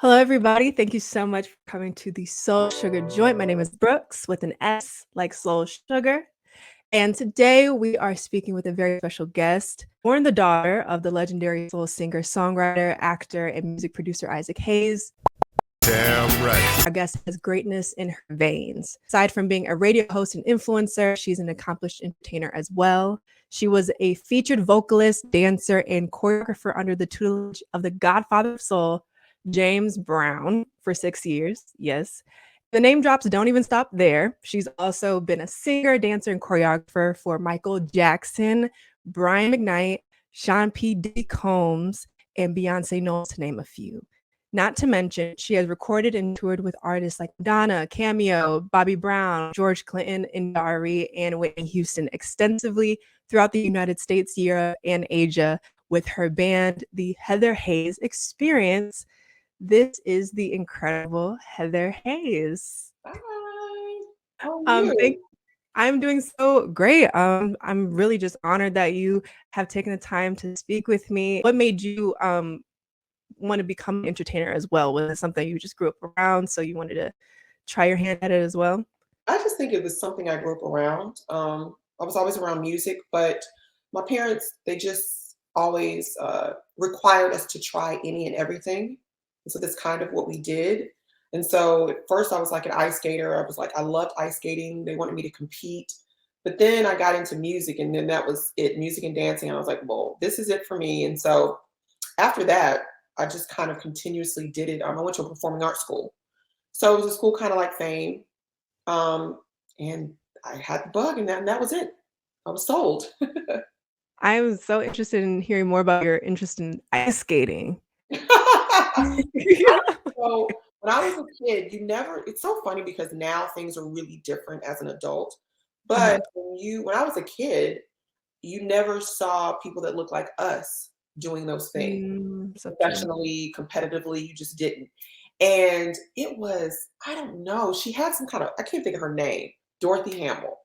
Hello, everybody. Thank you so much for coming to the Soul Sugar Joint. My name is Brooks with an S like Soul Sugar. And today we are speaking with a very special guest, born the daughter of the legendary soul singer, songwriter, actor, and music producer Isaac Hayes. Damn right. Our guest has greatness in her veins. Aside from being a radio host and influencer, she's an accomplished entertainer as well. She was a featured vocalist, dancer, and choreographer under the tutelage of the godfather of soul, James Brown, for 6 years. Yes. The name drops don't even stop there. She's also been a singer, dancer, and choreographer for Michael Jackson, Brian McKnight, Sean P. Diddy Combs, and Beyonce Knowles, to name a few. Not to mention, she has recorded and toured with artists like Madonna, Cameo, Bobby Brown, George Clinton, Indari, and Whitney Houston extensively throughout the United States, Europe, and Asia with her band, the Heather Hayes Experience. This is the incredible Heather Hayes. Hi. How are Thank you? I'm doing so great. I'm really just honored that you have taken the time to speak with me. What made you want to become an entertainer as well? Was it something you just grew up around, so you wanted to try your hand at it as well? I just think it was something I grew up around. I was always around music, but my parents, they just always required us to try any and everything. And so that's kind of what we did. And so at first I was like an ice skater. I was like, I loved ice skating. They wanted me to compete. But then I got into music, and then that was it, music and dancing. I was like, well, this is it for me. And so after that, I just kind of continuously did it. I went to a performing arts school. So it was a school kind of like Fame. Um, and I had the bug, and that was it. I was sold. I'm so interested in hearing more about your interest in ice skating. So when I was a kid, it's so funny because now things are really different as an adult. Uh-huh. But when I was a kid, you never saw people that looked like us doing those things. So true. Professionally, competitively, you just didn't. And it was, I don't know, she had some kind of, I can't think of her name, Dorothy Hamill.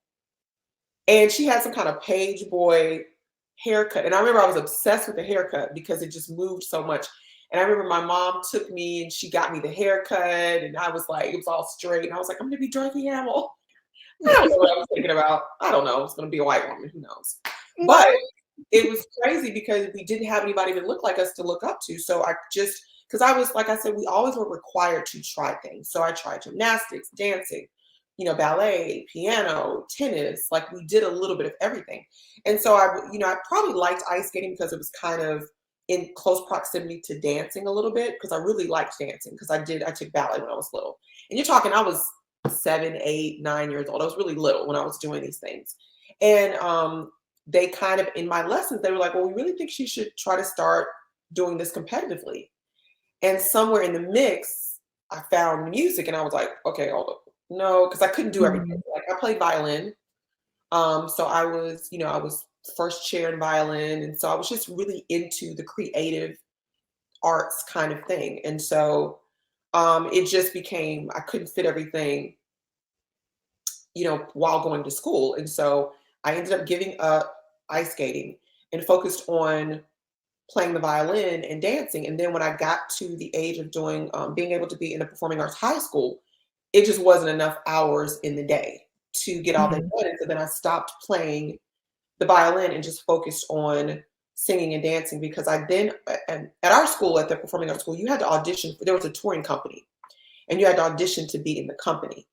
And she had some kind of page boy haircut. And I remember I was obsessed with the haircut because it just moved so much. And I remember my mom took me and she got me the haircut, and I was like, it was all straight. And I was like, I'm gonna be Dorothy Hamill. I don't know what I was thinking about. I don't know. It's gonna be a white woman, who knows? But it was crazy because we didn't have anybody that looked like us to look up to. So I just, because I was, like I said, we always were required to try things. So I tried gymnastics, dancing, ballet, piano, tennis. Like we did a little bit of everything. And so I probably liked ice skating because it was kind of in close proximity to dancing a little bit, because I really liked dancing because I took ballet when I was little. And you're talking, I was 7, 8, 9 years old. I was really little when I was doing these things. And they kind of, in my lessons, they were like, well, we really think she should try to start doing this competitively. And somewhere in the mix, I found music, and I was like, okay, hold up. No, because I couldn't do everything. Like I played violin. So I was first chair in violin. And so I was just really into the creative arts kind of thing. And so it just became, I couldn't fit everything, while going to school. And so I ended up giving up ice skating and focused on playing the violin and dancing. And then when I got to the age of being able to be in a performing arts high school, it just wasn't enough hours in the day to get all that done. And so then I stopped playing the violin and just focused on singing and dancing, because and at our school, at the performing arts school, you had to audition. There was a touring company, and you had to audition to be in the company.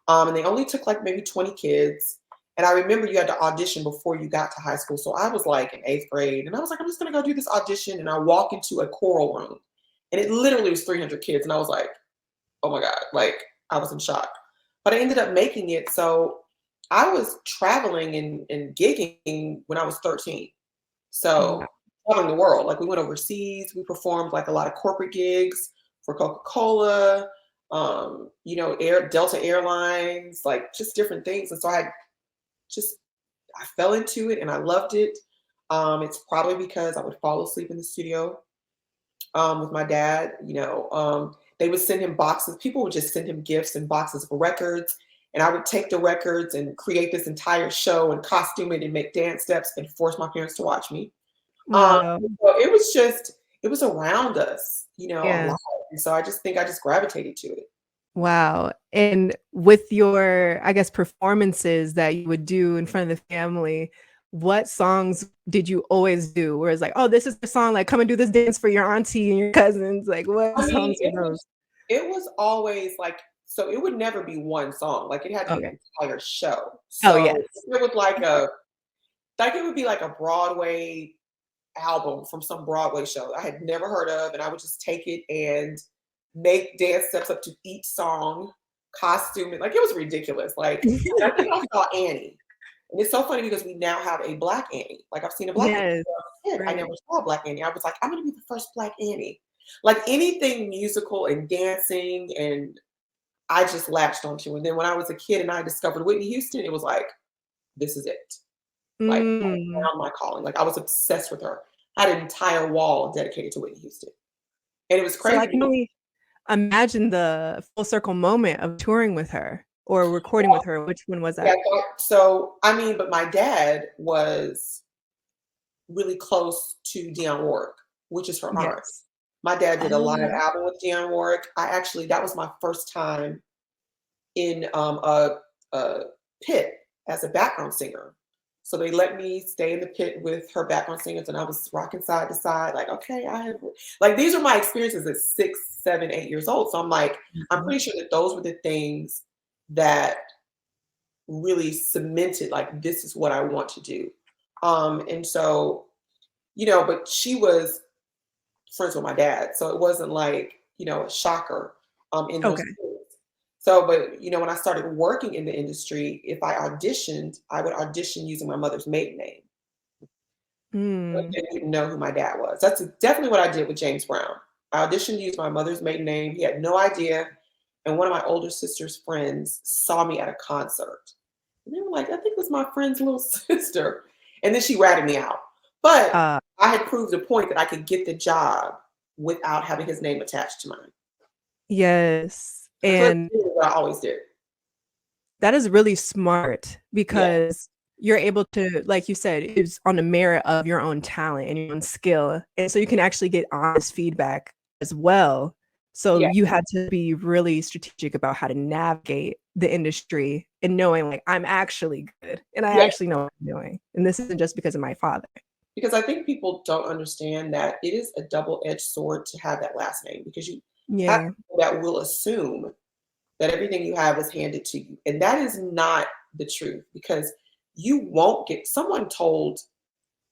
And they only took like maybe 20 kids. And I remember you had to audition before you got to high school. So I was like in 8th grade, and I was like, I'm just going to go do this audition. And I walk into a choral room, and it literally was 300 kids. And I was like, oh my God, like I was in shock. But I ended up making it. So I was traveling and gigging when I was 13. So traveling the world, like we went overseas, we performed like a lot of corporate gigs for Coca-Cola, Delta Airlines, like just different things. And so I fell into it and I loved it. It's probably because I would fall asleep in the studio with my dad. They would send him boxes. People would just send him gifts and boxes of records. And I would take the records and create this entire show and costume it and make dance steps and force my parents to watch me. Wow. So it was around us, a Yeah. lot. And so I just think I just gravitated to it. Wow. And with your, I guess, performances that you would do in front of the family, what songs did you always do? Where it's like, oh, this is the song, like come and do this dance for your auntie and your cousins. Like what I mean, songs are those? it was always like, so it would never be one song. Like it had to be Okay. an entire show. Oh, So yes. it was like it would be like a Broadway album from some Broadway show I had never heard of, and I would just take it and make dance steps up to each song, costume it. Like it was ridiculous. Like I think I saw Annie. And it's so funny because we now have a Black Annie. Like I've seen a Black Annie. Yes. I never saw a Black Annie. I was like, I'm gonna be the first Black Annie. Like anything musical and dancing, and I just latched onto. And then when I was a kid and I discovered Whitney Houston, it was like, this is it. Like I Mm. found my calling. Like I was obsessed with her. I had an entire wall dedicated to Whitney Houston. And it was So I crazy. can only imagine the full circle moment of touring with her or recording with her. Which one was Yeah, that? so I mean, but my dad was really close to Dionne Warwick, which is her aunt. Yes. My dad did a live Oh, album with Dionne Warwick. That was my first time in a pit as a background singer. So they let me stay in the pit with her background singers, and I was rocking side to side, like, okay, like these are my experiences at 6, 7, 8 years old. So I'm like, I'm mhm. pretty sure that those were the things that really cemented, like, this is what I want to do. And so, but she was friends with my dad. So it wasn't like, a shocker in those Okay. things. So, but when I started working in the industry, if I auditioned, I would audition using my mother's maiden name. But Mm. they didn't know who my dad was. That's definitely what I did with James Brown. I auditioned using my mother's maiden name. He had no idea. And one of my older sister's friends saw me at a concert. And they were like, I think it was my friend's little sister. And then she ratted me out. But Uh, I had proved a point that I could get the job without having his name attached to mine. yes. So that's And what I always did. that is really smart Yeah. because you're able to, like you said, it's on the merit of your own talent and your own skill. And so you can actually get honest feedback as well. So Yeah. you had to be really strategic about how to navigate the industry and knowing like I'm actually good and I Yeah. actually know what I'm doing. And this isn't just because of my father. Because I think people don't understand that it is a double-edged sword to have that last name, because you have Yeah. people that will assume that everything you have is handed to you. And that is not the truth, because you won't get, someone told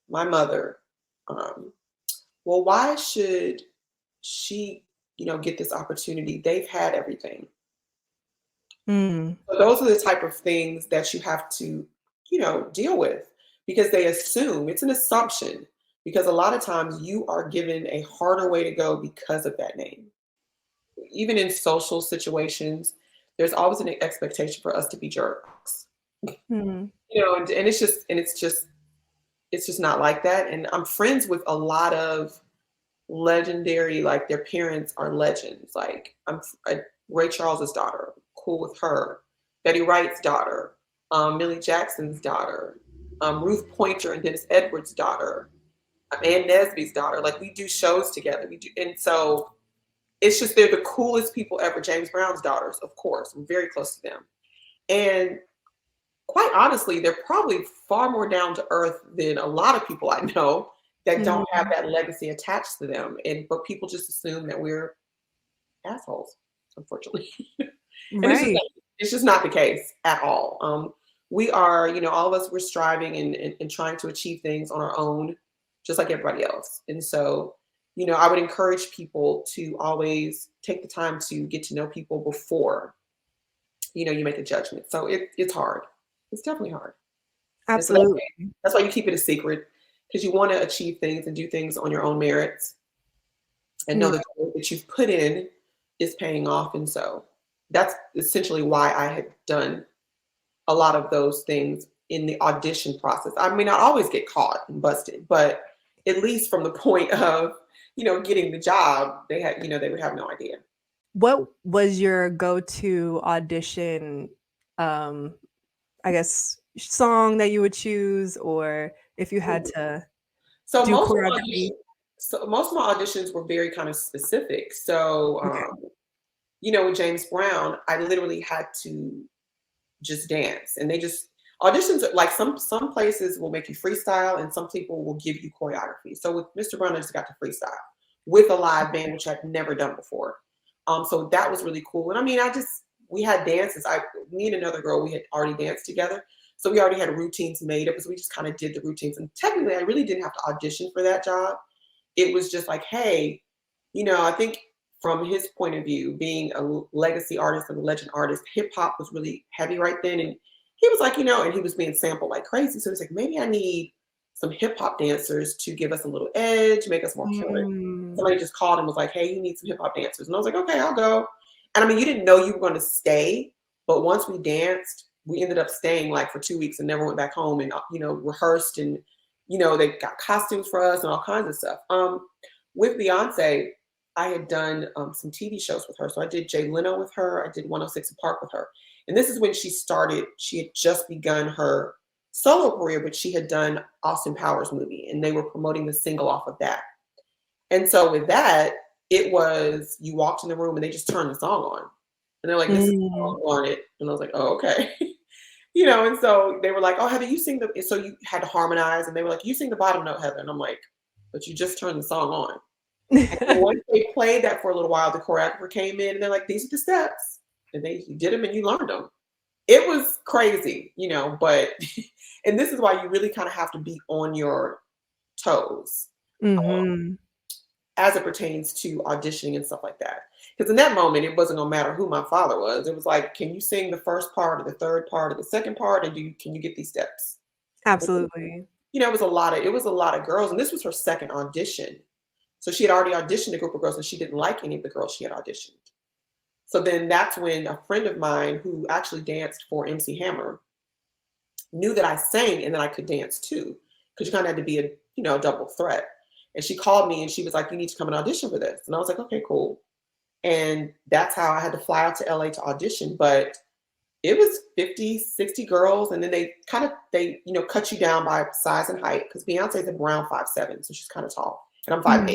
my mother, well, why should she, get this opportunity? They've had everything. Mm. So those are the type of things that you have to, deal with, because they assume, it's an assumption, because a lot of times you are given a harder way to go because of that name. Even in social situations, there's always an expectation for us to be jerks. Mm. And it's just not like that. And I'm friends with a lot of legendary, like their parents are legends. Like Ray Charles's daughter, cool with her. Betty Wright's daughter, Millie Jackson's daughter, Ruth Pointer and Dennis Edwards' daughter, Ann Nesby's daughter. Like we do shows together. We do, and so it's just they're the coolest people ever. James Brown's daughters, of course, I'm very close to them, and quite honestly, they're probably far more down to earth than a lot of people I know that don't have Mm. that legacy attached to them. But people just assume that we're assholes, unfortunately. And Right. it's just not the case at all. We are, all of us, we're striving and trying to achieve things on our own, just like everybody else. And so, I would encourage people to always take the time to get to know people before, you make a judgment. So it's hard. It's definitely hard. It's like, Absolutely. that's why you keep it a secret, because you want to achieve things and do things on your own merits and know that the work that you've put in is paying off. And so that's essentially why I had done a lot of those things in the audition process. I may not always get caught and busted, but at least from the point of, getting the job, they would have no idea. What was your go-to audition, um, I guess, song that you would choose, or if you had to So do most of choreography? So most of my auditions were very kind of specific. So, Okay. with James Brown, I literally had to just dance, and they just auditions are like some places will make you freestyle, and some people will give you choreography. So with Mr. Brown, I just got to freestyle with a live band, which I'd never done before. So that was really cool. And I mean, we had dances. Me and another girl, we had already danced together. So we already had routines made up. So we just kind of did the routines. And technically, I really didn't have to audition for that job. It was just like, hey, I think from his point of view, being a legacy artist and a legend artist, hip hop was really heavy right then. And he was like, and he was being sampled like crazy. So he's like, maybe I need some hip hop dancers to give us a little edge, make us more current. Mm. Somebody just called and was like, hey, you need some hip hop dancers. And I was like, okay, I'll go. And I mean, you didn't know you were going to stay, but once we danced, we ended up staying like for 2 weeks and never went back home, and, rehearsed, and, they got costumes for us and all kinds of stuff. With Beyonce, I had done some TV shows with her. So I did Jay Leno with her. I did 106 & Park with her. And this is when she had just begun her solo career, but she had done Austin Powers movie, and they were promoting the single off of that. And so with that, it was, you walked in the room and they just turned the song on. And they're like, this is the song on it. And I was like, oh, okay. And so they were like, oh, Heather, you sing so you had to harmonize. And they were like, you sing the bottom note, Heather. And I'm like, but you just turned the song on. And once they played that for a little while, the choreographer came in and they're like, these are the steps. And you did them and you learned them. It was crazy, but, and this is why you really kind of have to be on your toes. As it pertains to auditioning and stuff like that. Because in that moment, it wasn't no matter who my father was. It was like, can you sing the first part or the third part or the second part? And can you get these steps? Absolutely. It was a lot of girls. And this was her second audition. So she had already auditioned a group of girls and she didn't like any of the girls she had auditioned. So then that's when a friend of mine who actually danced for MC Hammer knew that I sang and that I could dance too. Because you kind of had to be a double threat. And she called me and she was like, you need to come and audition for this. And I was like, okay, cool. And that's how I had to fly out to LA to audition. But it was 50, 60 girls. And then they cut you down by size and height, because Beyonce's around 5'7", so she's kind of tall. And I'm 5'8".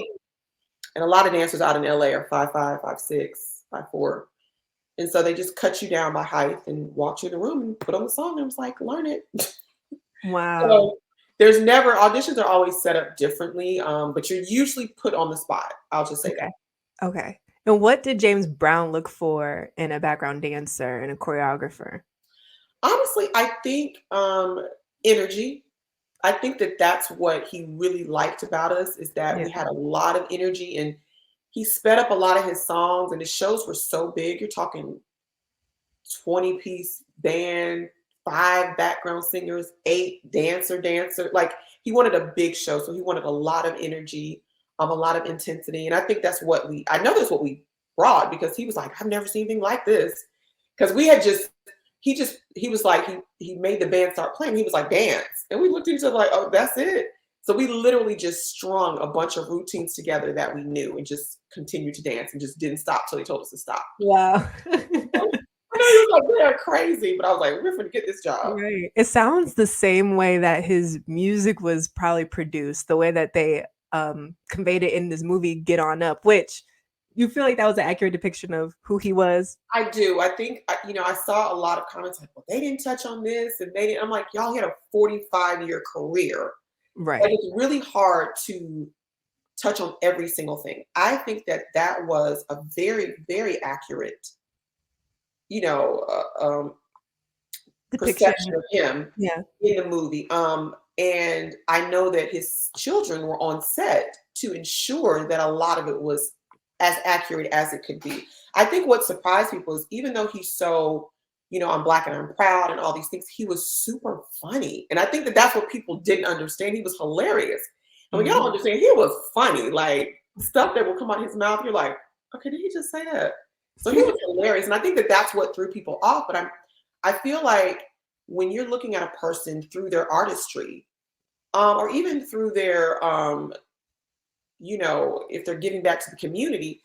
And a lot of dancers out in LA are 5'5", 5'6", 5'4". And so they just cut you down by height and walked you in the room and put on the song. And I was like, learn it. Wow. So, auditions are always set up differently, but you're usually put on the spot. I'll just say that. Okay. And what did James Brown look for in a background dancer and a choreographer? Honestly, I think energy. I think that that's what he really liked about us, is that we had a lot of energy, and he sped up a lot of his songs, and his shows were so big. You're talking 20-piece band, 5 background singers, 8 dancer. Like, he wanted a big show. So he wanted a lot of energy, a lot of intensity. And I think that's what that's what we brought, because he was like, I've never seen anything like this. Because we had he was like, he made the band start playing. He was like, dance. And we looked at each other like, oh, that's it. So we literally just strung a bunch of routines together that we knew and just continued to dance and just didn't stop till he told us to stop. Wow. I know he was like, they're crazy, but I was like, we're going to get this job. Right. It sounds the same way that his music was probably produced, the way that they conveyed it in this movie, Get On Up, which you feel like that was an accurate depiction of who he was? I do. I think, I saw a lot of comments like, well, they didn't touch on this, and they didn't. I'm like, y'all had a 45-year career. Right. Like, it's really hard to touch on every single thing. I think that was a very, very accurate perception of him in the movie. And I know that his children were on set to ensure that a lot of it was as accurate as it could be. I think what surprised people is, even though he's so, I'm Black and I'm proud and all these things, he was super funny. And I think that that's what people didn't understand. He was hilarious. And when y'all understand, he was funny. Like, stuff that will come out of his mouth, you're like, okay, did he just say that? So he was hilarious. And I think that that's what threw people off. But I feel like when you're looking at a person through their artistry, or even through their, if they're giving back to the community,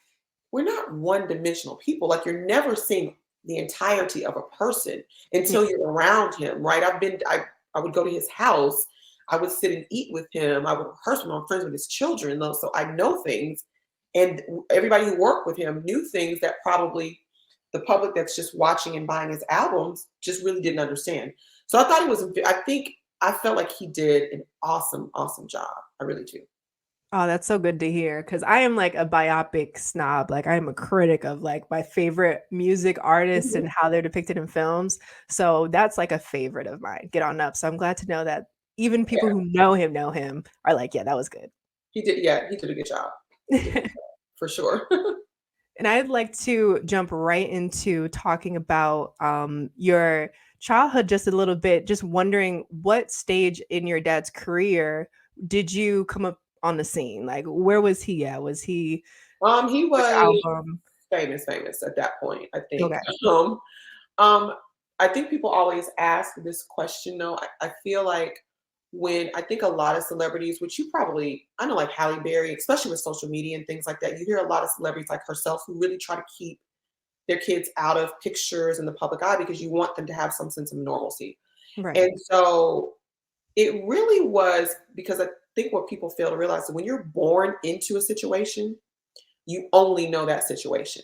we're not one-dimensional people. Like, you're never seeing the entirety of a person until you're around him, right? I would go to his house. I would sit and eat with him. I would rehearse with him. I'm friends with his children, though, so I know things. And everybody who worked with him knew things that probably the public that's just watching and buying his albums just really didn't understand. So I thought it was, I felt like he did an awesome, awesome job. I really do. Oh, that's so good to hear because I am like a biopic snob. Like I am a critic of like my favorite music artists Mhm. and how they're depicted in films. So that's like a favorite of mine. Get on up. So I'm glad to know that even people Yeah, who know him are like, yeah, that was good. he did. Yeah, he did a good job. He did a good job, for sure. And I'd like to jump right into talking about your childhood just a little bit, just wondering what stage in your dad's career did you come up on the scene? Like, where was he at? Was he He which was album? famous at that point, I think. Okay. Um, I think people always ask this question though. I feel like when I think a lot of celebrities, which you probably, I know like Halle Berry, especially with social media and things like that, you hear a lot of celebrities like herself who really try to keep their kids out of pictures in the public eye because you want them to have some sense of normalcy. Right. And so it really was because I think what people fail to realize is when you're born into a situation, you only know that situation.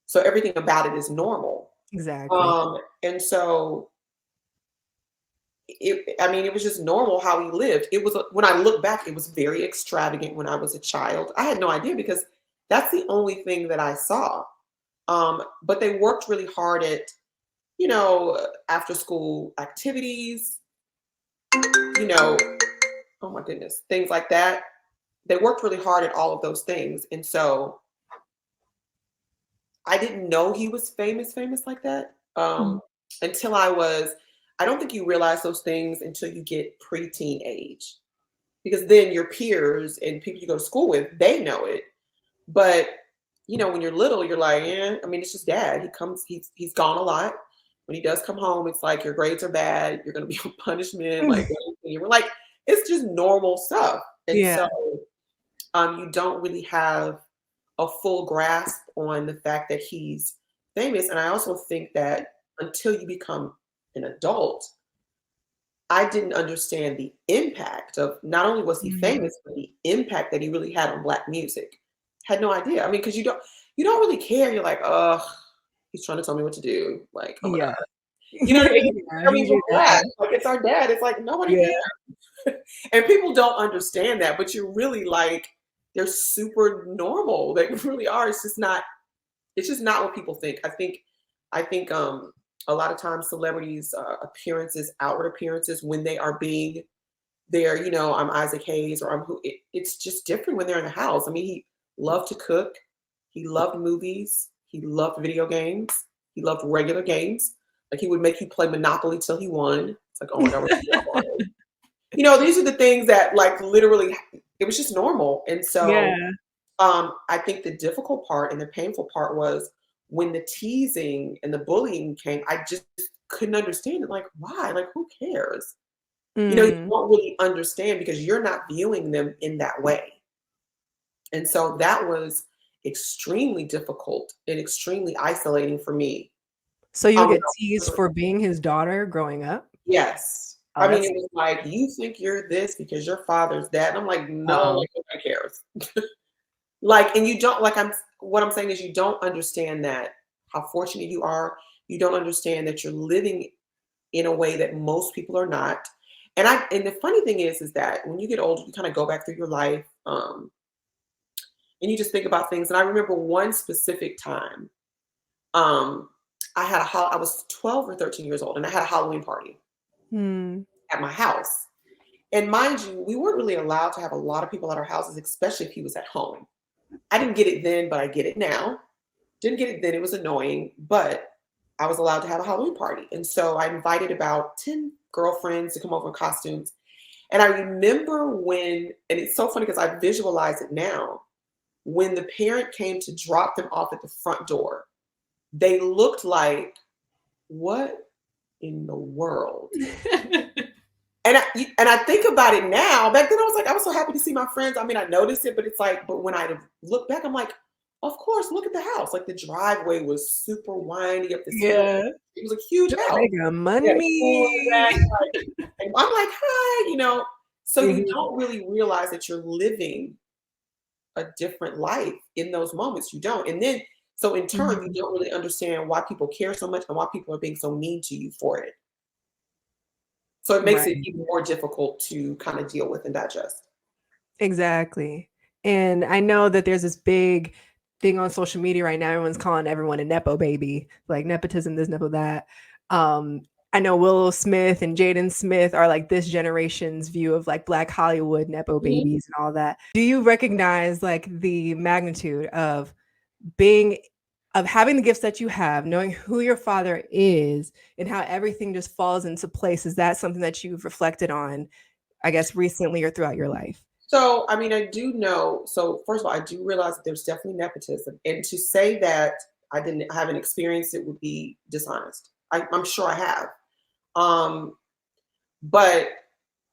So everything about it is normal. Exactly. And so I mean, it was just normal how he lived. It was, when I look back, it was very extravagant when I was a child. I had no idea because that's the only thing that I saw. But they worked really hard at, after school activities, you know, oh my goodness, things like that. They worked really hard at all of those things. And so I didn't know he was famous like that, Mhm. until I don't think you realize those things until you get preteen age. Because then your peers and people you go to school with, they know it. But, when you're little, you're like, yeah, I mean, it's just dad. He's gone a lot. When he does come home, it's like your grades are bad. You're going to be on punishment. Like, you're like, it's just normal stuff. And Yeah. so you don't really have a full grasp on the fact that he's famous. And I also think that until you become an adult, I didn't understand the impact of not only was he Mhm. famous, but the impact that he really had on Black music. Had no idea. I mean, because you don't really care. You're like, oh, he's trying to tell me what to do. Like, oh my God. Yeah. You know what I mean? Yeah, I mean, he's we're your Black. dad. Like, it's our dad. It's like nobody Yeah. cares. And people don't understand that, but you're really like, they're super normal. They really are. It's just not what people think. I think a lot of times celebrities appearances, outward appearances, when they are being there, I'm Isaac Hayes or I'm who, it's just different when they're in the house. I mean, he loved to cook, he loved movies, he loved video games, he loved regular games. Like he would make you play Monopoly till he won. It's like, oh my God, these are the things that like literally it was just normal. And so Yeah. I think the difficult part and the painful part was when the teasing and the bullying came, I just couldn't understand it. Like, why? Like, who cares? You Mm. won't really understand because you're not viewing them in that way. And so that was extremely difficult and extremely isolating for me. So you would When get I was teased little. for being his daughter growing up? Yes. Oh, I mean, that's it was like, you think you're this because your father's that. And I'm like, no, oh, like, nobody cares. Like, and you don't like what I'm saying is you don't understand that how fortunate you are. You don't understand that you're living in a way that most people are not. And the funny thing is that when you get older, you kind of go back through your life, and you just think about things. And I remember one specific time, um, I was 12 or 13 years old, and I had a Halloween party hmm. at my house. And mind you, we weren't really allowed to have a lot of people at our houses, especially if he was at home. I didn't get it then, but I get it now. Didn't get it then. It was annoying, but I was allowed to have a Halloween party. And so I invited about 10 girlfriends to come over in costumes. And I remember and it's so funny because I visualize it now, when the parent came to drop them off at the front door, they looked like, what in the world? And I think about it now. Back then, I was so happy to see my friends. I mean, I noticed it, but it's like, but when I look back, I'm like, of course, look at the house. Like the driveway was super windy up this hill. Yeah. It was a huge They're like, house. "They got Yeah, the pool in the money." back. Like, and I'm like, hi. So you Mhm. don't really realize that you're living a different life in those moments. You don't. And then, so in turn, you Mhm. don't really understand why people care so much and why people are being so mean to you for it. So it makes it Right. even more difficult to kind of deal with and digest. Exactly. And I know that there's this big thing on social media right now. Everyone's calling everyone a nepo baby, like nepotism, this, nepo that. I know Will Smith and Jaden Smith are like this generation's view of like Black Hollywood nepo Mhm. babies and all that. Do you recognize like the magnitude of being of having the gifts that you have, knowing who your father is and how everything just falls into place? Is that something that you've reflected on, I guess, recently or throughout your life? So, I mean, I do know. So, first of all, I do realize that there's definitely nepotism, and to say that I haven't experienced it would be dishonest. I'm sure I have, um, but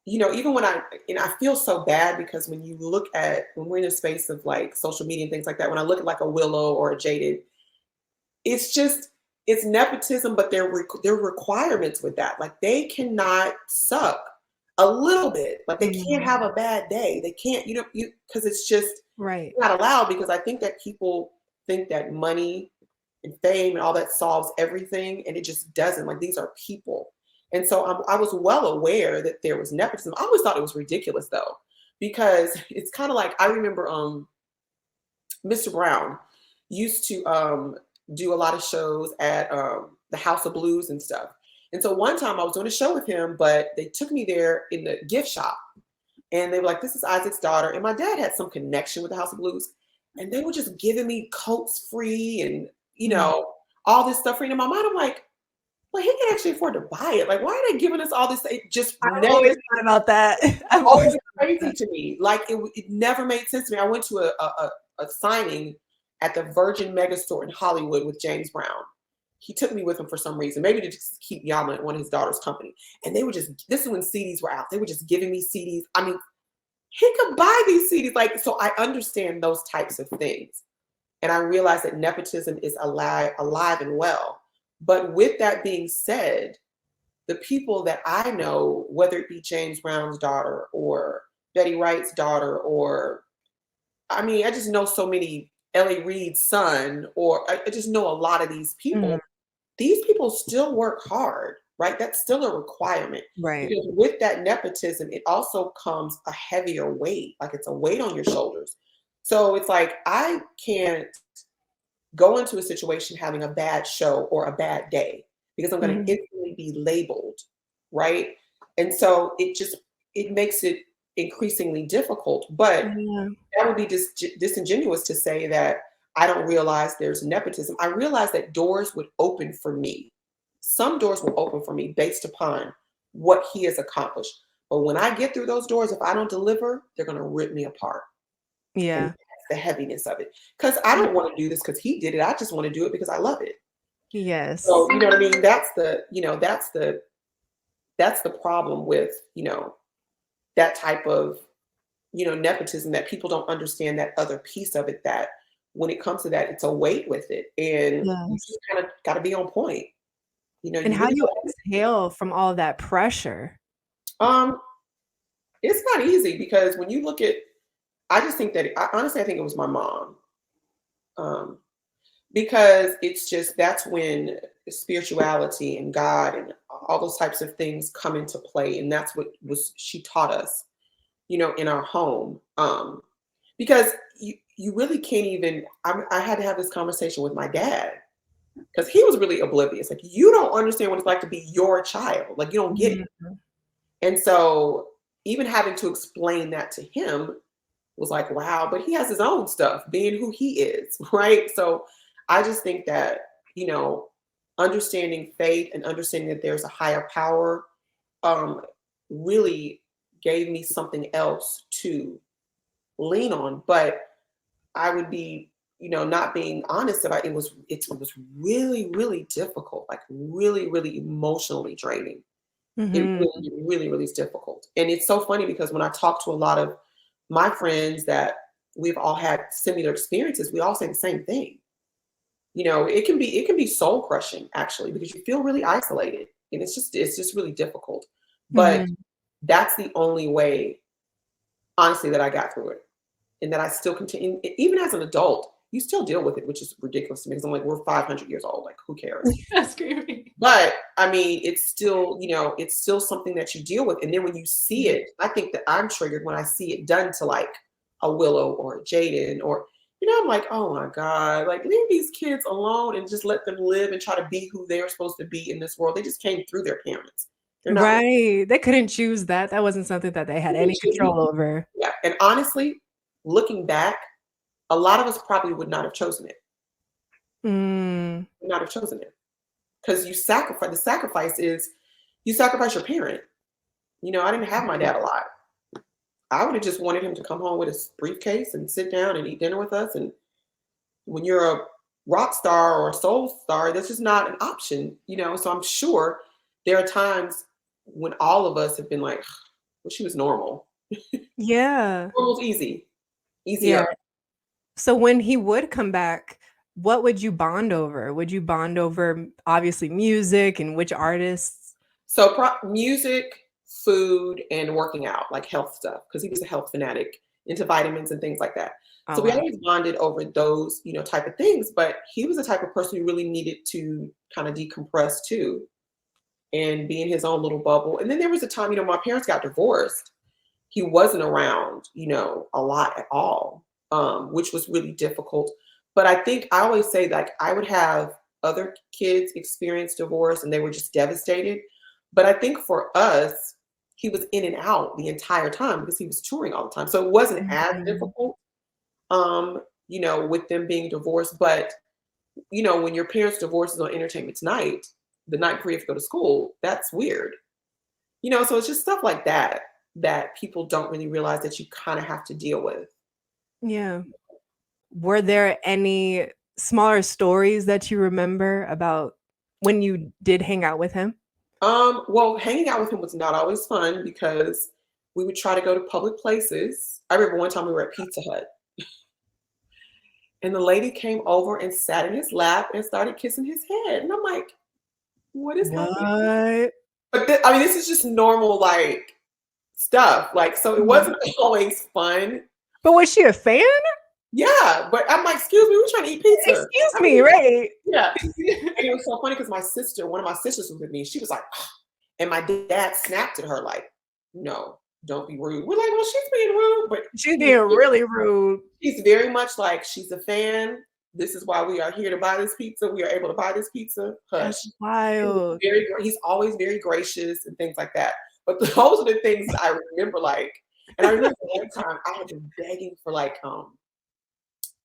even when I feel so bad because when we're in a space of like social media and things like that, when I look at like a Willow or a Jaded, it's just it's nepotism, but there are requirements with that. Like they cannot suck a little bit. Like they can't Mhm. have a bad day. They can't, because it's just Right. not allowed. Because I think that people think that money and fame and all that solves everything, and it just doesn't. Like these are people, and so I was well aware that there was nepotism. I always thought it was ridiculous though, because it's kind of like I remember Mr. Brown used to do a lot of shows at the House of Blues and stuff. And so one time I was doing a show with him, but they took me there in the gift shop and they were like, "This is Isaac's daughter." And my dad had some connection with the House of Blues. And they were just giving me coats free and, Mm. all this stuff free. And in my mind, I'm like, well, he can actually afford to buy it. Like, why are they giving us all this? It just I've never always thought about that. I've always always thought about crazy that. to me. Like it never made sense to me. I went to a signing at the Virgin Megastore in Hollywood with James Brown. He took me with him for some reason, maybe to just keep Yama at one of his daughter's company. And they were just, this is when CDs were out. They were just giving me CDs. I mean, he could buy these CDs. Like, so I understand those types of things. And I realize that nepotism is alive and well. But with that being said, the people that I know, whether it be James Brown's daughter or Betty Wright's daughter, or I mean, I just know so many, Ellie Reed's son, or I just know a lot of these Mhm. people. These people still work hard, right? That's still a requirement. Right. Because with that nepotism, it also comes a heavier weight, like it's a weight on your shoulders. So it's like, I can't go into a situation having a bad show or a bad day because I'm going to Mhm. instantly be labeled, right? And so it makes it increasingly difficult. But Yeah. that would be disingenuous to say that I don't realize there's nepotism. I realize that doors would open for me. Some doors will open for me based upon what he has accomplished. But when I get through those doors, if I don't deliver, they're going to rip me apart. And Yeah. that's the heaviness of it. Because I don't want to do this because he did it. I just want to do it because I love it. So Yes. you know what I mean? That's the problem with, that type of, nepotism, that people don't understand that other piece of it, that when it comes to that, it's a weight with it. And you Yes. just kind of gotta be on point. And You how really do you exhale from all that pressure? um it's not easy because when you look at I just think that honestly I think it was my mom. Um because it's just that's when spirituality and God and all those types of things come into play, and that's what was she taught us, in our home. Because you really can't even. I had to have this conversation with my dad because he was really oblivious. Like you don't understand what it's like to be your child. Like you don't get it. Mhm. And so even having to explain that to him was like, wow, but he has his own stuff, being who he is, right? So I just think that, you know, understanding faith and understanding that there's a higher power um, really gave me something else to lean on. But I would be, not being honest about it was really, really difficult, like really, really emotionally draining. It Mhm. really, really, really is difficult. And it's so funny because when I talk to a lot of my friends that we've all had similar experiences, we all say the same thing. It can be soul crushing actually because you feel really isolated and it's just really difficult. But Mhm. that's the only way. honestly, that I got through it and that I still continue. Even as an adult, you still deal with it, which is ridiculous to me because I'm like, we're 500 years old. Like, who cares? That's creepy. But I mean, it's still, it's still something that you deal with. And then when you see it, I think that I'm triggered when I see it done to like a Willow or a Jaden or, I'm like, oh my God, like leave these kids alone and just let them live and try to be who they're supposed to be in this world. They just came through their parents. They're not Right. They couldn't choose that. That wasn't something that they had any control over. Yeah. And honestly, looking back, a lot of us probably would not have chosen it. Would not have chosen it. Because the sacrifice is you sacrifice your parent. I didn't have my dad a lot. I would have just wanted him to come home with his briefcase and sit down and eat dinner with us. And when you're a rock star or a soul star, that's just not an option, So I'm sure there are times when all of us have been like, well, she was normal. Yeah. Normal's easier. Yeah. So when he would come back, what would you bond over? Would you bond over obviously music and which artists? So music, food, and working out, like health stuff, because he was a health fanatic, into vitamins and things like that. So we always bonded over those, type of things. But he was the type of person who really needed to kind of decompress too and be in his own little bubble. And then there was a time, my parents got divorced. He wasn't around, a lot at all, which was really difficult. But I think I always say like I would have other kids experience divorce and they were just devastated. But I think for us, he was in and out the entire time because he was touring all the time. So it wasn't as difficult, with them being divorced. But, when your parents divorces on Entertainment Tonight, the night before you have to go to school, that's weird. So it's just stuff like that people don't really realize that you kind of have to deal with. Yeah. Were there any smaller stories that you remember about when you did hang out with him? Well, hanging out with him was not always fun because we would try to go to public places. I remember one time we were at Pizza Hut and the lady came over and sat in his lap and started kissing his head. And I'm like, what is happening? But this is just normal, like, stuff. Like, so it wasn't always fun. But was she a fan? Yeah, but I'm like, excuse me, we're trying to eat pizza. Excuse me, right? Yeah. And it was so funny because one of my sisters was with me. She was like, and my dad snapped at her like, no, don't be rude. We're like, well, she's being rude, but she's being really rude. She's very much like she's a fan. This is why we are here to buy this pizza. We are able to buy this pizza. Hush. That's wild. He's always very gracious and things like that. But those are the things I remember, like, and I remember one time I had been begging for like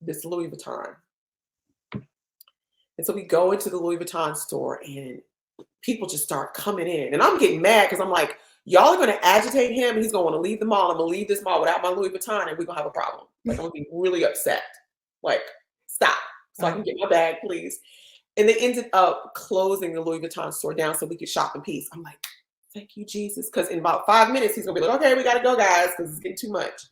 this Louis Vuitton. And so we go into the Louis Vuitton store and people just start coming in. And I'm getting mad because I'm like, y'all are going to agitate him and he's going to want to leave the mall. I'm going to leave this mall without my Louis Vuitton and we're going to have a problem. Like, I'm going to be really upset. Like, stop. So I can get my bag, please. And they ended up closing the Louis Vuitton store down so we could shop in peace. I'm like, thank you, Jesus. Because in about 5 minutes, he's going to be like, okay, we got to go, guys, because it's getting too much.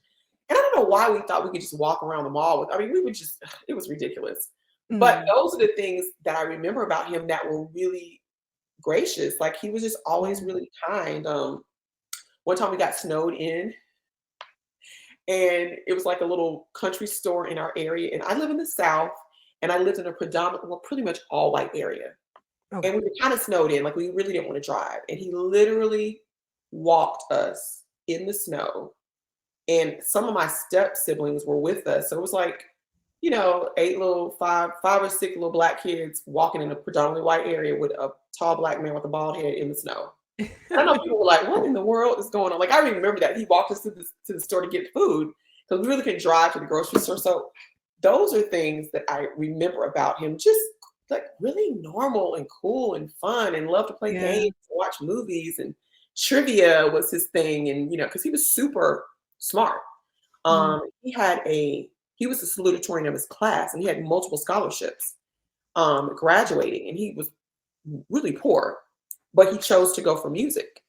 And I don't know why we thought we could just walk around the mall with, we would just, it was ridiculous. But those are the things that I remember about him that were really gracious. Like, he was just always really kind. One time we got snowed in and it was like a little country store in our area. And I live in the South and I lived in a pretty much all white area. Okay. And we were kind of snowed in, like we really didn't want to drive. And he literally walked us in the snow. And some of my step siblings were with us. So it was like, 5 or 6 little black kids walking in a predominantly white area with a tall black man with a bald head in the snow. I know people were like, what in the world is going on? Like, I remember that he walked us to the store to get food because we really couldn't drive to the grocery store. So those are things that I remember about him, just like really normal and cool and fun and loved to play games, watch movies, and trivia was his thing. And, because he was super smart. He was the salutatorian of his class and he had multiple scholarships graduating, and he was really poor, but he chose to go for music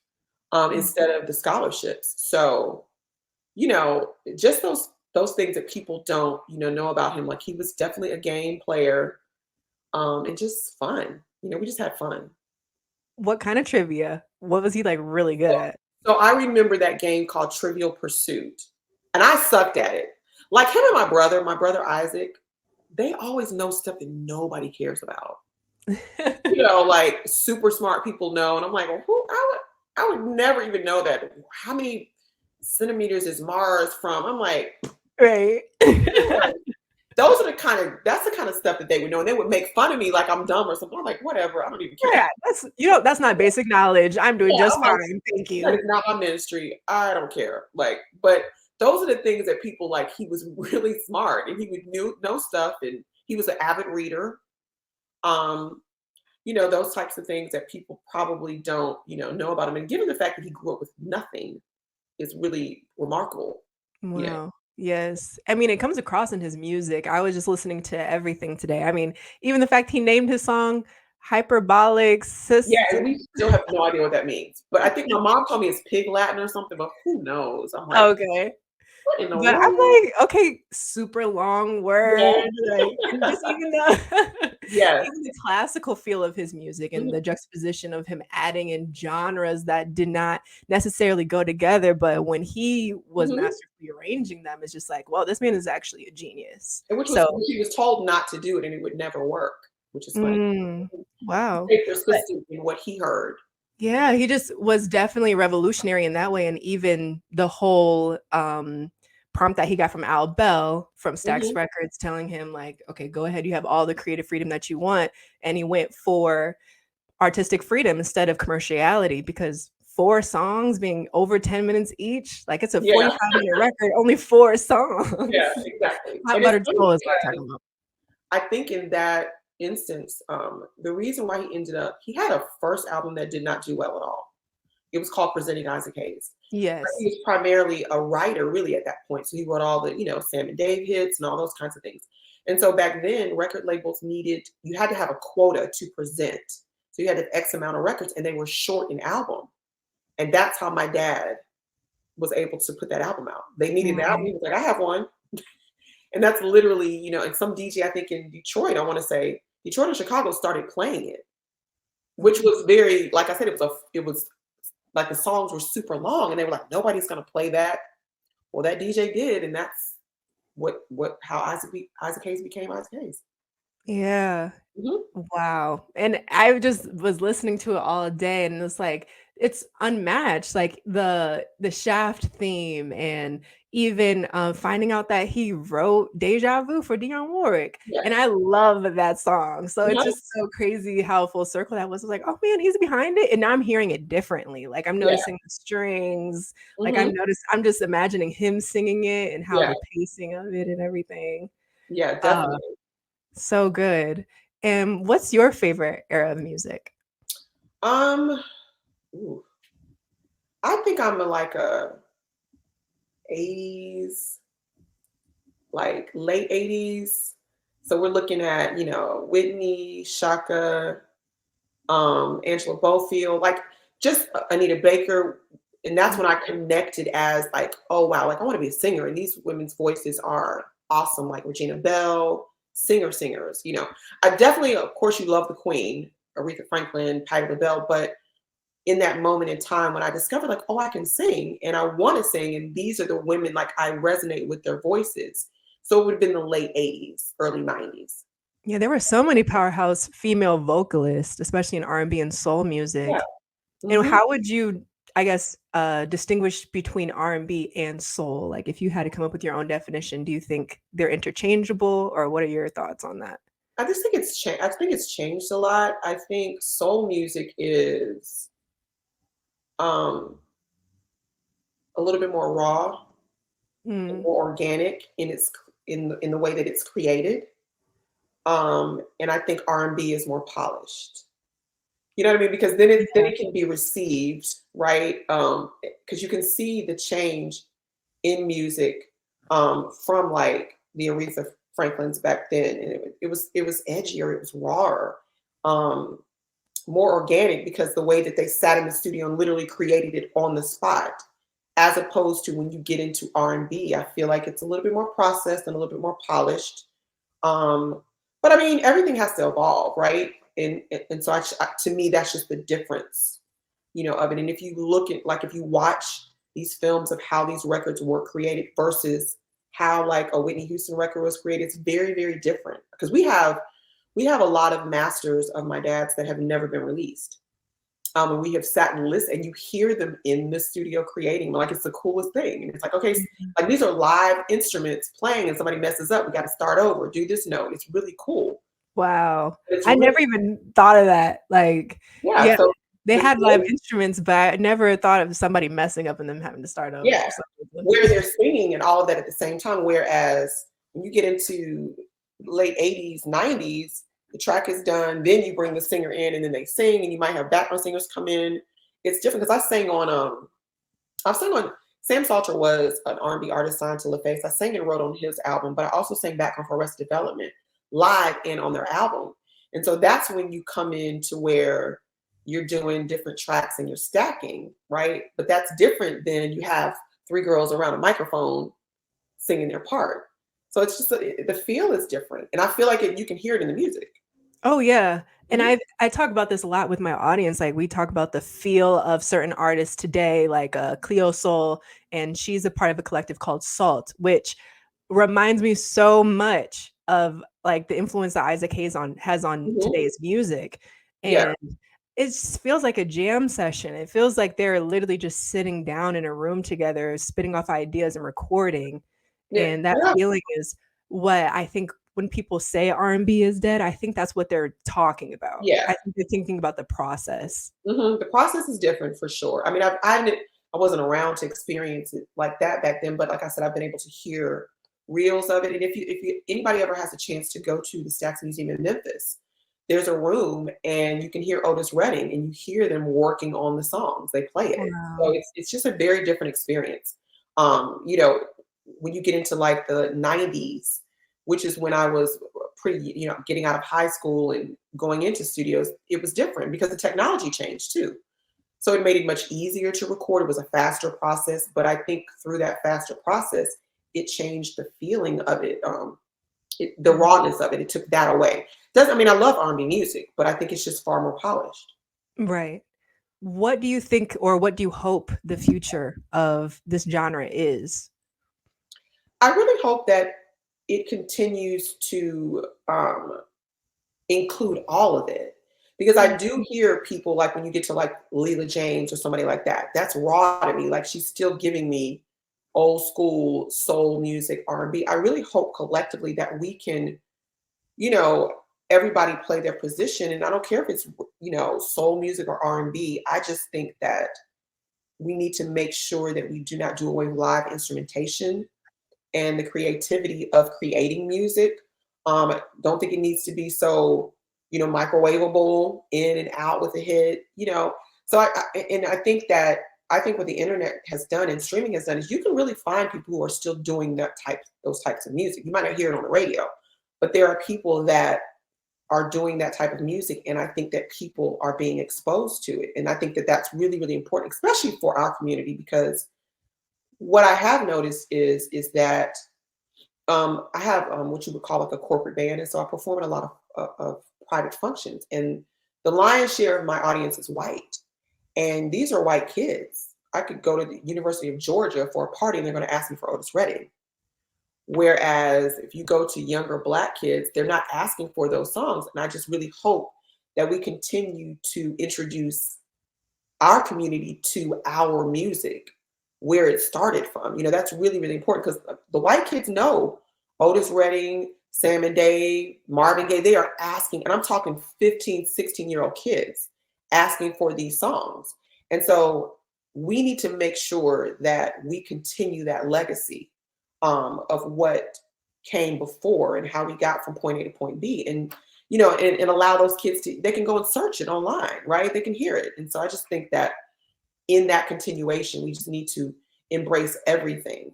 instead of the scholarships. So, just those things that people don't, know about him. Like, he was definitely a game player and just fun. We just had fun. What kind of trivia? What was he like really good at? So I remember that game called Trivial Pursuit. And I sucked at it. Like him and my brother Isaac, they always know stuff that nobody cares about. Like super smart people know. And I'm like, well, I would never even know that. How many centimeters is Mars from? I'm like, Right. that's the kind of stuff that they would know. And they would make fun of me like I'm dumb or something. I'm like, whatever, I don't even care. Yeah, that's not basic knowledge. I'm doing just I'm like, fine. Thank you. that is not my ministry. I don't care. Like, but those are the things that people like. He was really smart and he would know stuff, and he was an avid reader. Those types of things that people probably don't, know about him. And given the fact that he grew up with nothing is really remarkable. Yeah. Wow. Yes. I mean, it comes across in his music. I was just listening to everything today. I mean, even the fact he named his song Hyperbolic Yeah, System. and we still have no idea what that means. But I think my mom told me it's Pig Latin or something, but who knows? I'm like, Okay. what in the But I'm world? like, okay, super long Yeah. word, like, and just even the Yes. even the classical feel of his music and Mhm, the juxtaposition of him adding in genres that did not necessarily go together, but when he was mhm. masterfully arranging them, it's just like, well, this man is actually a genius. And So, which he was told not to do it, and it would never work, which is funny. He wow. stayed persistent in what he heard. Yeah, he just was definitely revolutionary in that way, and even the whole, prompt that he got from Al Bell from Stax Mhm. Records telling him like, "Okay, go ahead, you have all the creative freedom that you want," and he went for artistic freedom instead of commerciality because 4 songs being over 10 minutes each, like, it's a Yeah, 45-minute record, only 4 songs. yeah, exactly. Hot And it's Buttered funny Soul is what I'm because talking about. I think in that instance, the reason why he had a first album that did not do well at all. It was called Presenting Isaac Hayes. But he Yes. was primarily a writer, really, at that point. So he wrote all the, Sam and Dave hits and all those kinds of things. And so back then, record labels you had to have a quota to present. So you had to have X amount of records, and they were short in album. And that's how my dad was able to put that album out. They needed the album. Right. He was like, I have one. And that's literally, and some DJ, I think in Detroit, I want to say Detroit and Chicago started playing it, which was very, like I said, it was like the songs were super long, and they were like, nobody's gonna play that. Well, that DJ did, and that's how Isaac Hayes became Isaac Hayes. Yeah. Mhm. Wow, and I just was listening to it all day, and it's like, it's unmatched, like, the Shaft theme and even, finding out that he wrote Deja Vu for Dionne Warwick, Yes. and I love that song, so it's Mhm. just so crazy how full circle that was. I was like, "Oh, man, he's behind it," and now I'm hearing it differently, like, I'm Yeah. noticing the strings, like, Mhm. I'm just imagining him singing it and how Yeah. the pacing of it and everything. Yeah. Uh, Definitely. so good. And what's your favorite era of music? Um. Ooh, I think I'm like a '80s, like late '80s. So we're looking at Whitney, Shaka, Angela Bofield, like just Anita Baker. And that's when I connected as like, oh wow, like I want to be a singer. And these women's voices are awesome, like Regina Bell, singers. I definitely, of course, you love the Queen, Aretha Franklin, Patti LaBelle, but in that moment in time when I discovered like, oh, I can sing and I want to sing, and these are the women like I resonate with their voices. So it would have been the late '80s, early '90s. Yeah, there were so many powerhouse female vocalists, especially in R&B and soul Yeah. music. And Hmm. how would you, I guess, distinguish between R&B and soul? Like, if you had to come up with your own definition, do you think they're interchangeable, or what are your thoughts on that? I just think it's changed. I think it's changed a lot. I think soul music is um, a little bit more raw and Mm, more organic in the way that it's created. And I think R&B is more polished. You know what I mean? Because then yeah, it can be received, right? Because you can see the change in music from like the Aretha Franklins back then, and it was edgier, it was rawer, um, more organic because the way that they sat in the studio and literally created it on the spot, as opposed to when you get into R&B, I feel like it's a little bit more processed and a little bit more polished. Um, but I mean, everything has to evolve, right? And so to me, that's just the difference, of it. And if you look at, like, if you watch these films of how these records were created versus how like a Whitney Houston record was created. It's very, very different because we have a lot of masters of my dad's that have never been released. And we have sat and listened, and you hear them in the studio creating, like it's the coolest thing. And it's like, okay, like these are live instruments playing, and somebody messes up, we got to start over, do this note. It's really cool. Wow. It's I really, never even thought of that. Like, yeah. yeah, So they the had live feel- instruments, but I never thought of somebody messing up and them having to start over yeah, for some reason. where they're singing and all of that at the same time. Whereas when you get into late 80s, 90s, the track is done, then you bring the singer in and then they sing, and you might have background singers come in. It's different because I've sang on Sam Salter was an R&B artist signed to LaFace. I sang and wrote on his album, but I also sang background for Arrested Development live and on their album. And so that's when you come in to where you're doing different tracks and you're stacking, right? But that's different than you have three girls around a microphone singing their part. So it's just the feel is different, and I feel like you can hear it in the music. Oh yeah. And Mhm. I talk about this a lot with my audience. Like we talk about the feel of certain artists today, like Cleo Soul, and she's a part of a collective called Salt, which reminds me so much of like the influence that Isaac Hayes has on Mhm. today's music. Yeah, And it just feels like a jam session. It feels like they're literally just sitting down in a room together, spitting off ideas and recording. yeah, And that yeah, feeling is what I think when people say R&B is dead, I think that's what they're talking about. yeah. I think they're thinking about the process. The process is different for sure. I mean, I wasn't around to experience it like that back then, but like I said, I've been able to hear reels of it. And if anybody ever has a chance to go to the Stax Museum in Memphis, there's a room and you can hear Otis Redding and you hear them working on the songs. They play it. So Wow. it's just a very different experience. You know, when you get into like the 90s, which is when I was pretty, getting out of high school and going into studios, it was different because the technology changed too. So it made it much easier to record. It was a faster process, but I think through that faster process, it changed the feeling of it, the rawness of it. It took that away. Doesn't I mean I love R&B music, but I think it's just far more polished. Right. What do you think or what do you hope the future of this genre is? I really hope that it continues to include all of it. Because I Mm. do hear people like when you get to like Leela James or somebody like that, that's raw to me. Like she's still giving me old school soul music, R&B. I really hope collectively that we can, you know, everybody play their position. And I don't care if it's, soul music or R&B. I just think that we need to make sure that we do not do away with live instrumentation and the creativity of creating music. Don't think it needs to be so, microwavable in and out with a hit. So I think that I think what the internet has done and streaming has done is you can really find people who are still doing those types of music. You might not hear it on the radio, but there are people that are doing that type of music, and I think that people are being exposed to it, and I think that that's really, really important, especially for our community, because what I have noticed is that I have what you would call like a corporate band, and so I perform at a lot of private functions, and the lion's share of my audience is white, and these are white kids. I could go to the University of Georgia for a party, and they're going to ask me for Otis Redding. Whereas if you go to younger Black kids, they're not asking for those songs, and I just really hope that we continue to introduce our community to our music, where it started from. That's really, really important because the white kids know Otis Redding, Sam and Dave, Marvin Gaye. They are asking, and I'm talking 15, 16-year-old kids asking for these songs. And so we need to make sure that we continue that legacy of what came before and how we got from point A to point B. And allow those kids they can go and search it online, right? They can hear it. And so I just think that in that continuation, we just need to embrace everything,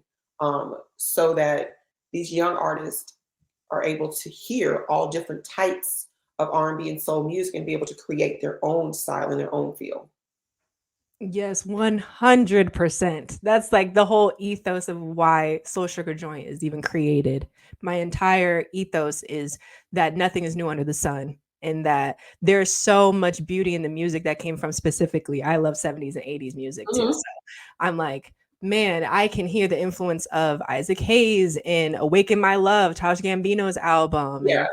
so that these young artists are able to hear all different types of R&B and soul music and be able to create their own style and their own feel. Yes, 100%. That's like the whole ethos of why Soul Sugar Joint is even created. My entire ethos is that nothing is new under the sun and that there's so much beauty in the music that came from specifically, I love 70s and 80s music too. Mhm. So I'm like, man, I can hear the influence of Isaac Hayes in Awaken My Love, Childish Gambino's album. Yeah. And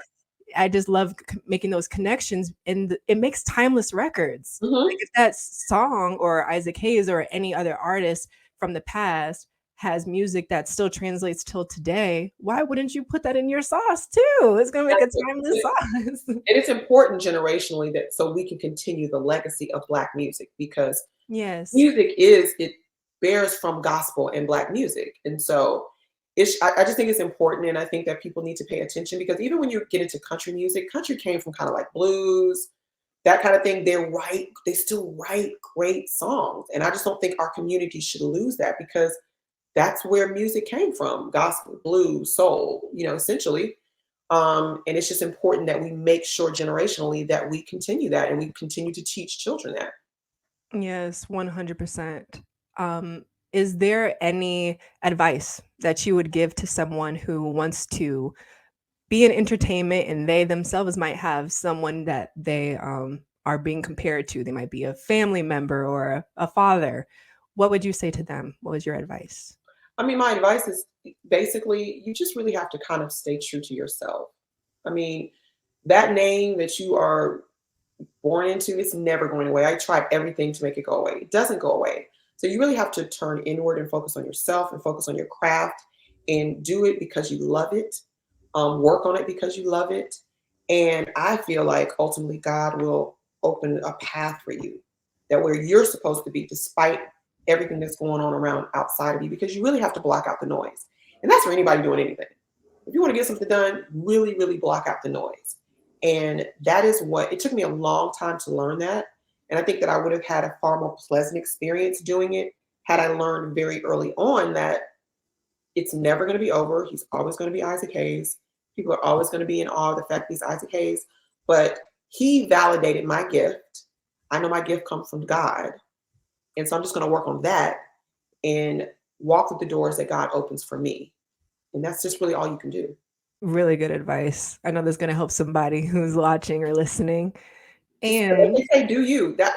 I just love making those connections, and it makes timeless records. Mhm. Like if that song or Isaac Hayes or any other artist from the past has music that still translates till today, why wouldn't you put that in your sauce too? It's gonna make a That's timeless it. sauce. And it's important generationally that so we can continue the legacy of Black music, because Yes. music it bears from gospel and Black music. And so I just think it's important, and I think that people need to pay attention, because even when you get into country music, country came from kind of like blues, that kind of thing. They still write great songs. And I just don't think our community should lose that, because that's where music came from: gospel, blues, soul, essentially. And it's just important that we make sure generationally that we continue that, and we continue to teach children that. Yes, 100%. Is there any advice that you would give to someone who wants to be in entertainment and they themselves might have someone that they are being compared to? They might be a family member or a father. What would you say to them? What was your advice? I mean, my advice is basically you just really have to kind of stay true to yourself. I mean, that name that you are born into, it's never going away. I tried everything to make it go away. It doesn't go away. So you really have to turn inward and focus on yourself and focus on your craft, and do it because you love it. Work on it because you love it. And I feel like ultimately God will open a path for you, that where you're supposed to be, despite everything that's going on around outside of you, because you really have to block out the noise. And that's for anybody doing anything. If you want to get something done, really, really block out the noise. And that is what it took me a long time to learn that. And I think that I would have had a far more pleasant experience doing it had I learned very early on that it's never going to be over. He's always going to be Isaac Hayes. People are always going to be in awe of the fact that he's Isaac Hayes. But he validated my gift. I know my gift comes from God. And so I'm just going to work on that and walk through the doors that God opens for me. And that's just really all you can do. Really good advice. I know that's going to help somebody who's watching or listening. Just And they say, do you that?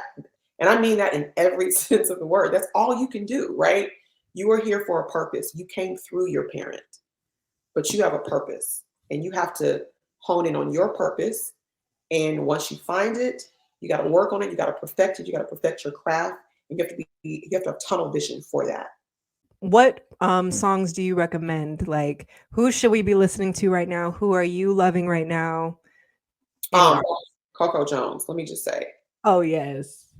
And I mean that in every sense of the word. That's all you can do, right? You are here for a purpose. You came through your parent, but you have a purpose, and you have to hone in on your purpose. And once you find it, you got to work on it. You got to perfect it. You got to perfect your craft. And you have to have tunnel vision for that. what songs do you recommend? Like, who should we be listening to right now? Who are you loving right now? Any Um, art? Coco Jones. Let me just say, Oh, yes.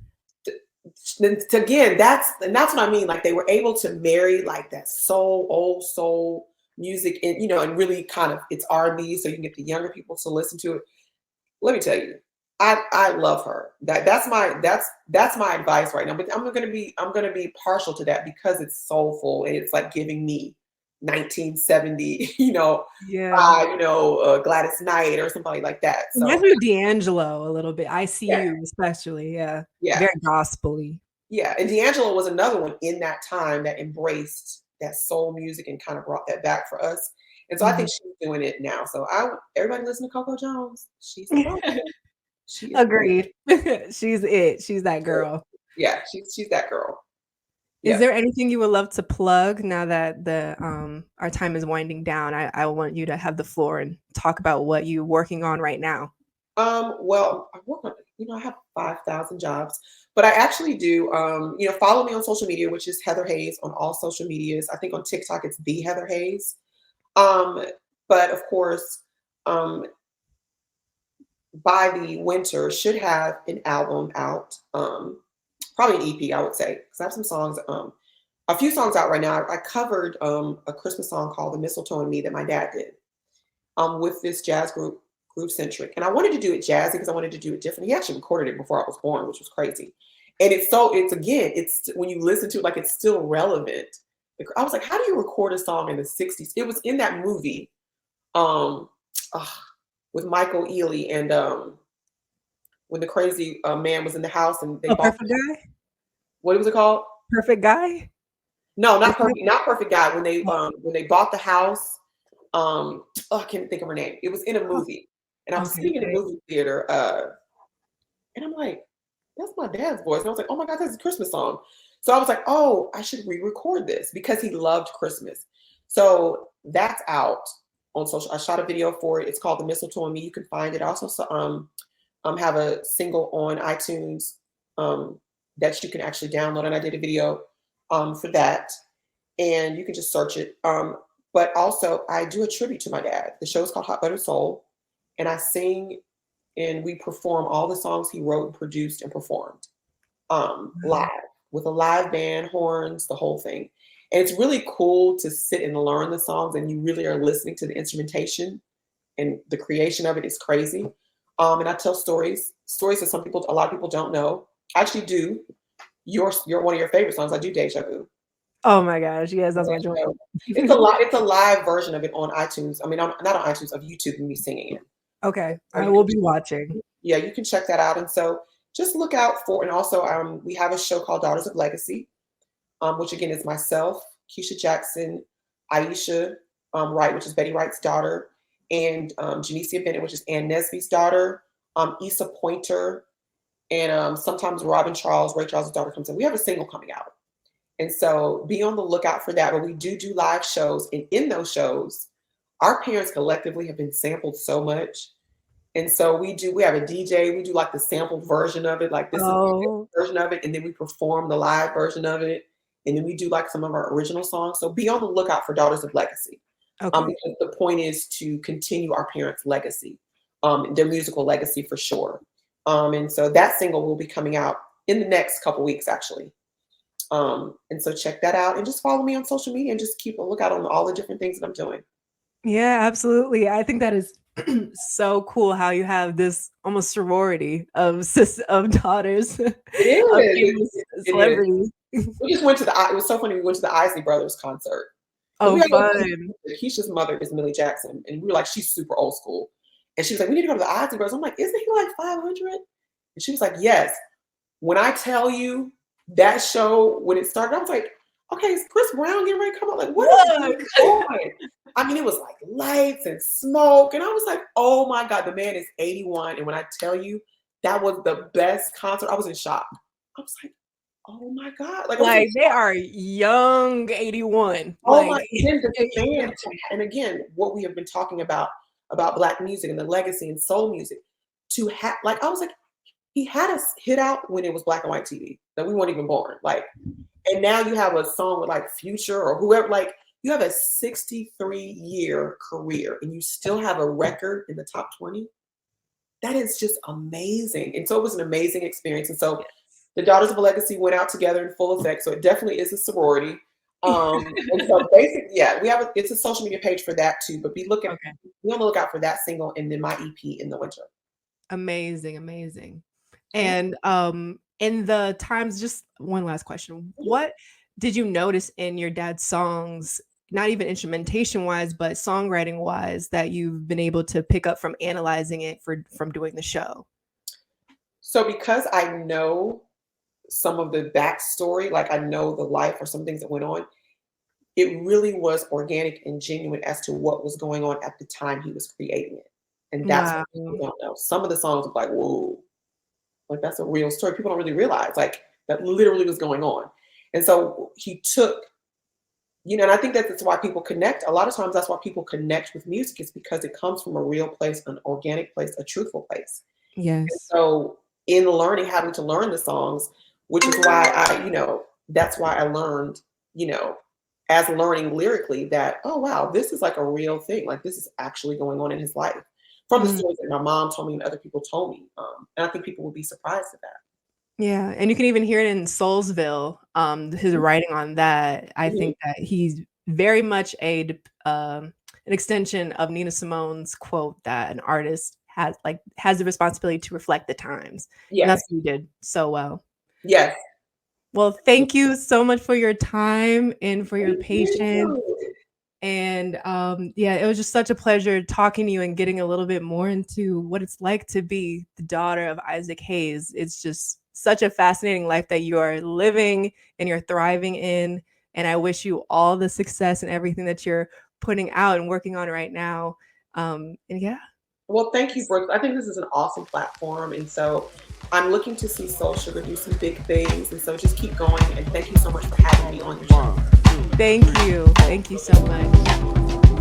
again, that's what I mean. Like, they were able to marry like that old soul music, and and really kind of, it's R&B, so you can get the younger people to listen to it. Let me tell you, I love her. That's my advice right now. But I'm gonna be partial to that because it's soulful, and it's like giving me 1970, Yeah. Gladys Knight or somebody like that. So Reminds me of D'Angelo a little bit. I See yeah, You, especially. Yeah. yeah, Very gospel-y. yeah. And D'Angelo was another one in that time that embraced that soul music and kind of brought that back for us. And so I Mhm. think she's doing it now. So everybody listen to Coco Jones. She's the one. She is the one. Agreed. She's it. She's that girl. Yeah, she's that girl. Is Yeah. there anything you would love to plug now that the our time is winding down? I want you to have the floor and talk about what you're working on right now. Well, I work on, I have 5,000 jobs, but I actually do, follow me on social media, which is Heather Hayes on all social medias. I think on TikTok it's the Heather Hayes. Um, but of course, um, by the winter should have an album out, probably an EP, I would say, because I have some songs, a few songs out right now. I covered a Christmas song called "The Mistletoe and Me" that my dad did, with this jazz group Centric. And I wanted to do it jazzy because I wanted to do it different. He actually recorded it before I was born, which was crazy. And it's when you listen to it, like, it's still relevant. I was like, how do you record a song in the 60s? It was in that movie, um, with Michael Ealy, and when the crazy man was in the house and they Oh, bought, Perfect Guy? what was it called? Perfect Guy? No, Is not Perfect Guy. that When they bought the house, I can't think of her name. It was in a oh, movie, and I was okay, sitting in the wait. movie theater, and I'm like, that's my dad's voice. And I was like, oh my God, that's a Christmas song. So I was like, oh, I should re-record this because he loved Christmas. So that's out on social. I shot a video for it. It's called The Mistletoe and Me. You can find it. I also have a single on iTunes that you can actually download. And I did a video for that. And you can just search it. But also, I do a tribute to my dad. The show is called Hot Buttered Soul. And I sing and we perform all the songs he wrote and produced and performed live with a live band, horns, the whole thing. And it's really cool to sit and learn the songs and you really are listening to the instrumentation and the creation of it is crazy. And I tell stories that a lot of people don't know. I actually do. You're one of your favorite songs. I do Deja Vu. Oh my gosh, yes, that's my joy. It's a live version of it on iTunes. I mean, not on iTunes, of YouTube and me singing it. Okay, I will be watching. Yeah, you can check that out. And so just look out for, and also we have a show called Daughters of Legacy, which again is myself, Keisha Jackson, Aisha Wright, which is Betty Wright's daughter, and Janicia Bennett, which is Ann Nesby's daughter, Issa Pointer, and sometimes Robin Charles, Ray Charles' daughter, comes in. We have a single coming out. And so be on the lookout for that. But we do live shows. And in those shows, our parents collectively have been sampled so much. And so we have a DJ, we do like the sampled version of it, like this is the version of it, and then we perform the live version of it, and then we do like some of our original songs. So be on the lookout for Daughters of Legacy. Okay. Because the point is to continue our parents' legacy, their musical legacy for sure. And so that single will be coming out in the next couple weeks, actually. And so check that out and just follow me on social media and just keep a lookout on all the different things that I'm doing. Yeah, absolutely. I think that is so cool how you have this almost sorority of daughters. It is. Celebrities. We just went to it was so funny. We went to the Isley Brothers concert. Oh, fun. Keisha's mother is Millie Jackson. And we were like, she's super old school. And she was like, we need to go to the Isley Brothers. I'm like, isn't he like 500? And she was like, yes. When I tell you that show, when it started, I was like, okay, is Chris Brown getting ready to come out? Like, what is going on? I mean, it was like lights and smoke. And I was like, oh my God, the man is 81. And when I tell you that was the best concert, I was in shock. I was like, oh my God. Like they are young 81. Oh my goodness. And again, what we have been talking about Black music and the legacy and soul music, to have, like, I was like, he had us hit out when it was black and white TV, that we weren't even born. Like, and now you have a song with like Future or whoever, like you have a 63-year career and you still have a record in the top 20. That is just amazing. And so it was an amazing experience. And so the Daughters of a Legacy went out together in full effect. So it definitely is a sorority. And so basically, yeah, it's a social media page for that too, but be on the lookout for that single and then my EP in the winter. Amazing. And in the times, just one last question. What did you notice in your dad's songs, not even instrumentation wise, but songwriting wise, that you've been able to pick up from analyzing it from doing the show? So because I know some of the backstory, like I know the life or some things that went on, it really was organic and genuine as to what was going on at the time he was creating it. And that's what people don't know. Some of the songs are like, whoa, like that's a real story. People don't really realize like that literally was going on. And so he took, and I think that's why people connect. A lot of times that's why people connect with music, is because it comes from a real place, an organic place, a truthful place. Yes. And so in having to learn the songs, which is why that's why I learned, as learning lyrically that, oh, wow, this is like a real thing. Like this is actually going on in his life from the stories that my mom told me and other people told me. And I think people will be surprised at that. Yeah. And you can even hear it in Soulsville, his writing on that. I think that he's very much an extension of Nina Simone's quote that an artist has the responsibility to reflect the times. Yes. And that's what you did so well. Yes. Well, thank you so much for your time and for your patience. And it was just such a pleasure talking to you and getting a little bit more into what it's like to be the daughter of Isaac Hayes. It's just such a fascinating life that you are living and you're thriving in. And I wish you all the success and everything that you're putting out and working on right now. Well, thank you, Brooks. I think this is an awesome platform. And so I'm looking to see Soul Sugar do some big things. And so just keep going. And thank you so much for having me on your show. Thank you. Thank you so much.